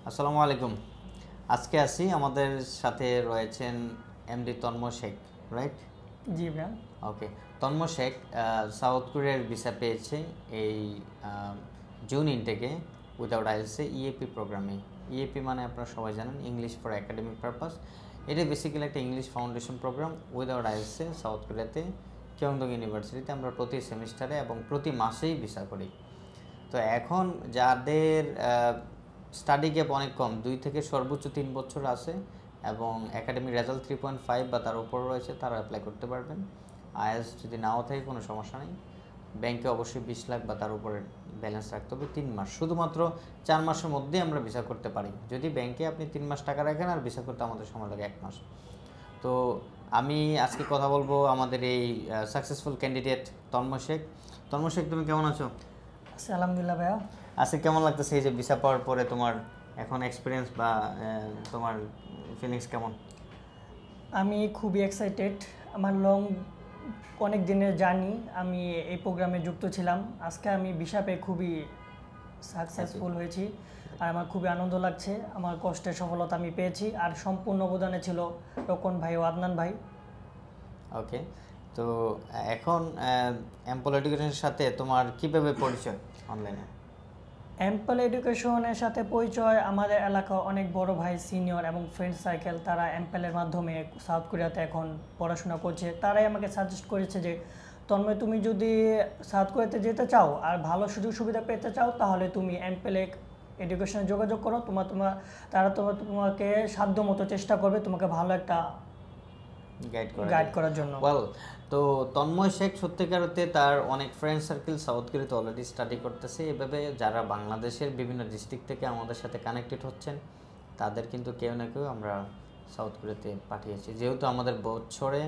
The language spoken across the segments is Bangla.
আসসালামু আলাইকুম। আজকে আসি আমাদের সাথে রয়েছেন এমডি তন্ময় শেখ, রাইট? জি ভাইয়া। ওকে। তন্ময় শেখ সাউথ কোরিয়ার ভিসা পেয়েছে এই জুন ইনটেকে without IELTS EAP program. EAP মানে আপনারা সবাই জানেন, ইংলিশ ফর একাডেমিক পারপাস। এটা বেসিক্যালি একটা English foundation program without IELTS south কোরিয়াতে কিয়ংডং ইউনিভার্সিটিতে আমরা প্রতি সেমিস্টারে এবং প্রতি মাসেই ভিসা করি। তো এখন যাদের স্টাডি গ্যাপ অনেক কম, 2 থেকে সর্বোচ্চ 3 বছর আছে এবং একাডেমিক রেজাল্ট 3.5 বা তার উপর রয়েছে, তারা অ্যাপ্লাই করতে পারবেন। আইএলস যদি নাও থাকে কোনো সমস্যা নেই। ব্যাংকে অবশ্যই 20 লাখ বা তার উপরে ব্যালেন্স রাখতে হবে। 3 মাস, শুধুমাত্র 4 মাসের মধ্যেই আমরা ভিসা করতে পারি। যদি ব্যাংকে আপনি 3 মাস টাকা রাখেন, আর ভিসা করতে আমাদের সময় লাগে 1 মাস। তো আমি আজকে কথা বলবো আমাদের এই সাকসেসফুল ক্যান্ডিডেট তন্ময় শেখ। তন্ময় শেখ, তুমি কেমন আছো? আলহামদুলিল্লাহ ভাইয়া। আজকে কেমন লাগতেছে এই যে ভিসা পাওয়ার পরে তোমার এখন এক্সপিরিয়েন্স বা তোমার ফিলিংস কেমন? আমি খুবই এক্সাইটেড। আমার অনেক দিনের জার্নি, আমি এই প্রোগ্রামে যুক্ত ছিলাম। আজকে আমি ভিসা পেয়ে খুবই সাকসেসফুল হয়েছি, আর আমার খুবই আনন্দ লাগছে। আমার কষ্টের সফলতা আমি পেয়েছি, আর সম্পূর্ণ অবদানে ছিল রকন ভাই ও আদনান ভাই। ওকে। তো এখন এমপল এডুকেশনের সাথে তোমার কীভাবে পরিচয় অনলাইনে? এম্পল এডুকেশনের সাথে পরিচয়, আমাদের এলাকা অনেক বড় ভাই, সিনিয়র এবং ফ্রেন্ড সার্কেল, তারা এম্পেলের মাধ্যমে সাউথ কোরিয়াতে এখন পড়াশোনা করছে। তারাই আমাকে সাজেস্ট করেছে যে তন্ময়, তুমি যদি সাউথ কোরিয়াতে যেতে চাও আর ভালো সুযোগ সুবিধা পেতে চাও, তাহলে তুমি এম্পেলে এডুকেশনে যোগাযোগ করো। তারা তোমাকে সাধ্য মতো চেষ্টা করবে তোমাকে ভালো একটা গাইড করার জন্য। তো তন্ময় শেখ সত্যিকার অর্থে তার অনেক ফ্রেন্ড সার্কেল সাউথ কোরিয়াতে অলরেডি স্টাডি করতেছে। এভাবে যারা বাংলাদেশের বিভিন্ন ডিস্ট্রিক্ট থেকে আমাদের সাথে কানেক্টেড হচ্ছেন, তাদের কিন্তু কেউ না কেউ আমরা সাউথ কোরিয়াতে পাঠিয়েছি। যেহেতু আমাদের বছরে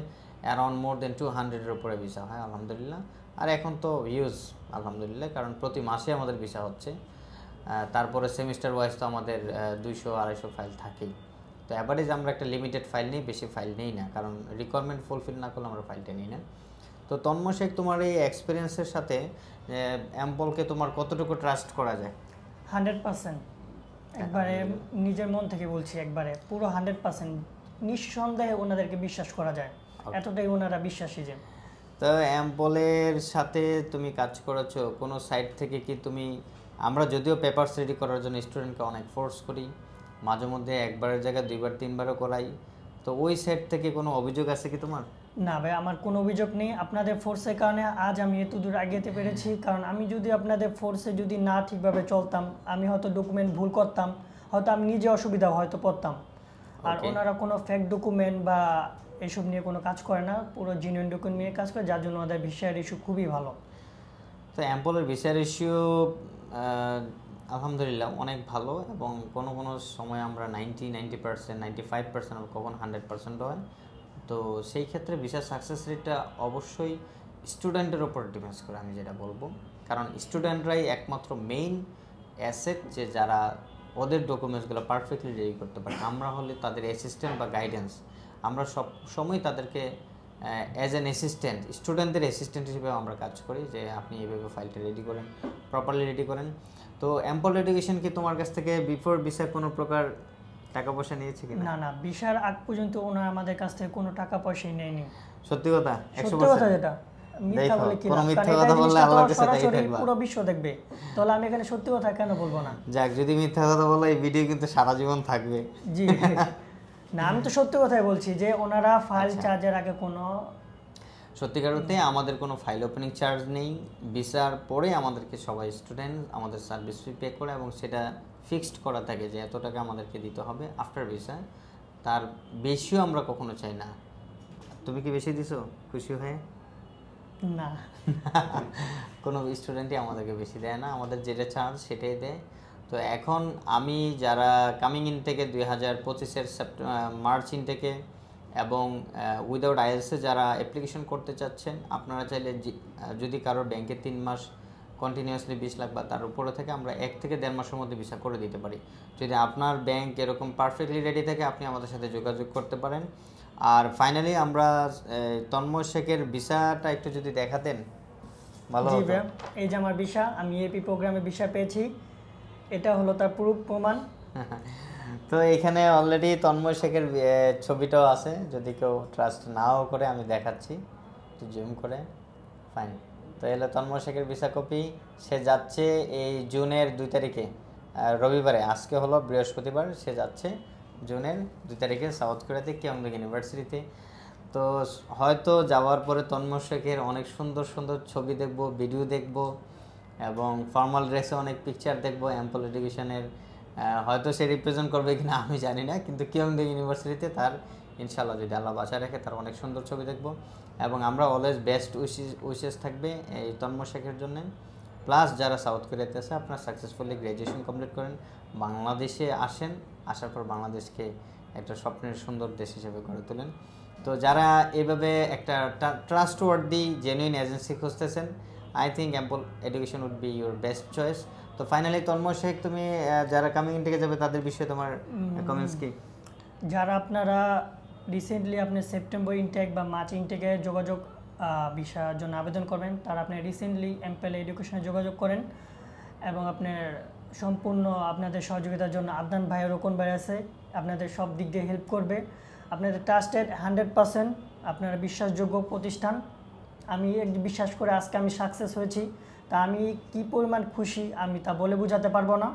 অ্যারাউন্ড মোর দেন 200-এর উপরে ভিসা হয় আলহামদুলিল্লাহ। আর এখন তো ইউজ আলহামদুলিল্লাহ, কারণ প্রতি মাসে আমাদের ভিসা হচ্ছে। তারপরে সেমিস্টার ওয়াইজ তো আমাদের 200-250 ফাইল থাকেই। তো অ্যাভারেজ আমরা একটা লিমিটেড ফাইল নিই, বেশি ফাইল নেই না, কারণ রিকোয়ারমেন্ট ফুলফিল না করলে আমরা ফাইলটা নিই না। তো তন্ময় শেখ, তোমার এই এক্সপিরিয়েন্সের সাথে এমপলকে তোমার কতটুকু ট্রাস্ট করা যায়? 100%। একবারে নিজের মন থেকে বলছি, একবারে পুরো 100% নিঃসন্দেহে ওনাদেরকে বিশ্বাস করা যায়। এতটাই ওনারা বিশ্বাসী যে। তো এমপলের সাথে তুমি কাজ করেছো কোনো সাইট থেকে কি তুমি? আমরা যদিও পেপারস রেডি করার জন্য স্টুডেন্টকে অনেক ফোর্স করি, মাঝে মধ্যে একবারের জায়গায় 2-3বারও করাই। তো ওই সাইট থেকে কোনো অভিযোগ আছে কি তোমার? না ভাই, আমার কোনো অভিযোগ নেই। আপনাদের ফোর্সের কারণে আজ আমি এত দূর এগোতে পেরেছি। কারণ আমি যদি আপনাদের ফোর্সে যদি না ঠিকভাবে চলতাম, আমি হয়তো ডকুমেন্ট ভুল করতাম, হয়তো আমি নিজে অসুবিধা হয়তো পড়তাম। আর ওনারা কোনো ফেক ডকুমেন্ট বা এসব নিয়ে কোনো কাজ করে না, পুরো জেনুইন ডকুমেন্ট নিয়ে কাজ করে, যার জন্য ওদের ভিসার ইস্যু খুবই ভালো। তো অ্যাম্পলের ভিসার ইস্যু আলহামদুলিল্লাহ অনেক ভালো, এবং কোনো কোনো সময় আমরা 90% 95% কখন 100% হয়। তো সেই ক্ষেত্রে ভিসার সাকসেস রেটটা অবশ্যই স্টুডেন্টের ওপর ডিপেন্ডস করে, আমি যেটা বলবো। কারণ স্টুডেন্টরাই একমাত্র মেইন অ্যাসেট, যে যারা ওদের ডকুমেন্টসগুলো পারফেক্টলি রেডি করতে পারে। আমরা হলে তাদের অ্যাসিস্ট্যান্ট বা গাইডেন্স, আমরা সব সময় তাদেরকে অ্যাজ অ্যান অ্যাসিস্ট্যান্ট, স্টুডেন্টদের অ্যাসিস্ট্যান্ট হিসেবে আমরা কাজ করি, যে আপনি এইভাবে ফাইলটা রেডি করেন, প্রপারলি রেডি করেন। তো এমপল এডুকেশন কি তোমার কাছ থেকে বিফোর ভিসা কোনো প্রকার টাকা পয়সা নিয়েছে কিনা? না না, ভিসার আগ পর্যন্ত ওনারা আমাদের কাছ থেকে কোনো টাকা পয়সাই নেয়নি। সত্যি কথা? সত্যি কথা যেটা, মিথ্যা বলে কি লাভ? মিথ্যা কথা বললে আল্লাহর কাছে দায়ী থাকবা। পুরো বিশ্ব দেখবে, তাহলে আমি এখানে সত্যি কথা কেন বলবো না? যাক, যদি মিথ্যা কথা বলো এই ভিডিও কিন্তু সারা জীবন থাকবে। জি না, আমি তো সত্যি কথাই বলছি যে ওনারা ফাইল চার্জের আগে কোনো, সত্যিকার অর্থে আমাদের কোনো ফাইল ওপেনিং চার্জ নেই। ভিসার পরে আমাদেরকে সবাই স্টুডেন্ট আমাদের সার্ভিস ফি পে করে, এবং সেটা ফিক্সড করা থাকে যে এত টাকা আমাদেরকে দিতে হবে আফটার ভিসা। তার বেশিও আমরা কখনো চাই না। তুমি কি বেশি দিছো খুশি হয়ে? না কোনো স্টুডেন্টই আমাদেরকে বেশি দেয় না, আমাদের যেটা চার্জ সেটাই দেয়। তো এখন আমি যারা কামিং ইন থেকে 2025-এর মার্চ ইন থেকে এবং উইদাউট আইএলসে যারা অ্যাপ্লিকেশন করতে চাচ্ছেন, আপনারা চাইলে যদি কারো ব্যাংকে 3 মাস কন্টিনিউয়াসলি 20 লাখ বা তার উপরে থেকে, আমরা 1 থেকে 1.5 মাসের মধ্যে ভিসা করে দিতে পারি। যদি আপনার ব্যাংক এরকম পারফেক্টলি রেডি থাকে, আপনি আমাদের সাথে যোগাযোগ করতে পারেন। আর ফাইনালি আমরা তন্ময় শেখের ভিসাটা একটু যদি দেখাতেন ভালো হতো। এই যে আমার ভিসা, আমি এপি প্রোগ্রামে ভিসা পেয়েছি। এটা হলো তার প্রুফ প্রমাণ। তো এখানে অলরেডি তন্ময় শেখের ছবিটাও আছে, যদি কেউ ট্রাস্ট নাও করে আমি দেখাচ্ছি একটু জুম করে। ফাইন, তো এলো তন্ময় শেখের ভিসা কপি। সে যাচ্ছে এই জুনের 2 তারিখে, রবিবারে, আজকে হলো বৃহস্পতিবার, সে যাচ্ছে জুনের 2 তারিখে সাউথ কোরিয়াতে কিয়ংডং ইউনিভার্সিটিতে। তো হয়তো যাওয়ার পরে তন্ময় শেখের অনেক সুন্দর সুন্দর ছবি দেখব, ভিডিও দেখব, এবং ফর্মাল ড্রেসে অনেক পিকচার দেখবো অ্যাম্পল এডুকেশনের। হয়তো সে রিপ্রেজেন্ট করবে কিনা আমি জানি না, কিন্তু কিয়ংডং ইউনিভার্সিটিতে তার ইনশাল্লাহ যদি আল্লাহ বাঁচায় রাখে তার অনেক সুন্দর ছবি দেখব। এবং আমরা অলওয়েজ বেস্ট উইশেস থাকবে এই তন্ময় শেখের জন্য। প্লাস যারা সাউথ কোরিয়াতে আছে, আপনারা সাকসেসফুলি গ্র্যাজুয়েশন কমপ্লিট করেন, বাংলাদেশে আসেন, আসার পর বাংলাদেশকে একটা স্বপ্নের সুন্দর দেশ হিসেবে গড়ে তোলেন। তো যারা এভাবে একটা ট্রাস্টওয়ার্দি জেনুইন এজেন্সি খুঁজতেছেন, I think Ample Education would be your best choice. তো ফাইনালি তন্ময় শেখ, তুমি যারা কামিং থেকে যাবে তাদের বিষয়ে তোমার কমেন্টস কি? যারা আপনারা রিসেন্টলি আপনি সেপ্টেম্বর ইনটেক বা মার্চ ইনটেকে যোগাযোগ ভিসার জন্য আবেদন করবেন, তারা আপনি রিসেন্টলি এমপেল এডুকেশনে যোগাযোগ করেন, এবং আপনার সম্পূর্ণ আপনাদের সহযোগিতার জন্য আদনান ভাই, রোকন ভাই আছে, আপনাদের সব দিক দিয়ে হেল্প করবে। আপনাদের ট্রাস্টেড 100%, আপনারা বিশ্বাসযোগ্য প্রতিষ্ঠান। আমি বিশ্বাস করে আজকে আমি সাকসেস হয়েছি, তা আমি কি পরিমাণ খুশি আমি তা বলে বোঝাতে পারবো না।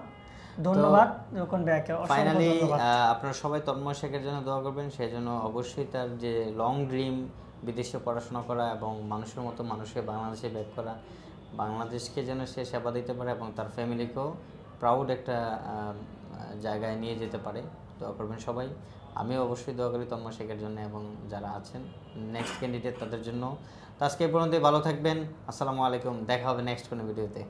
ধন্যবাদ রোকন ভাইকে, ফাইনালি আপনারা সবাই তন্ময় শেখের জন্য দোয়া করবেন। সেই জন্য অবশ্যই তার যে লং ড্রিম বিদেশে পড়াশোনা করা এবং মানুষের মতো মানুষকে বাংলাদেশে ব্যাক করা, বাংলাদেশকে যেন সে সেবা দিতে পারে এবং তার ফ্যামিলিকেও প্রাউড একটা জায়গায় নিয়ে যেতে পারে, দোয়া করবেন সবাই। আমিও অবশ্যই দোয়া করি তন্ময় শেখের জন্য এবং যারা আছেন নেক্সট ক্যান্ডিডেট তাদের জন্য। তো আজকে এই পর্যন্তই, ভালো থাকবেন, আসসালামু আলাইকুম, দেখা হবে নেক্সট কোনো ভিডিওতে।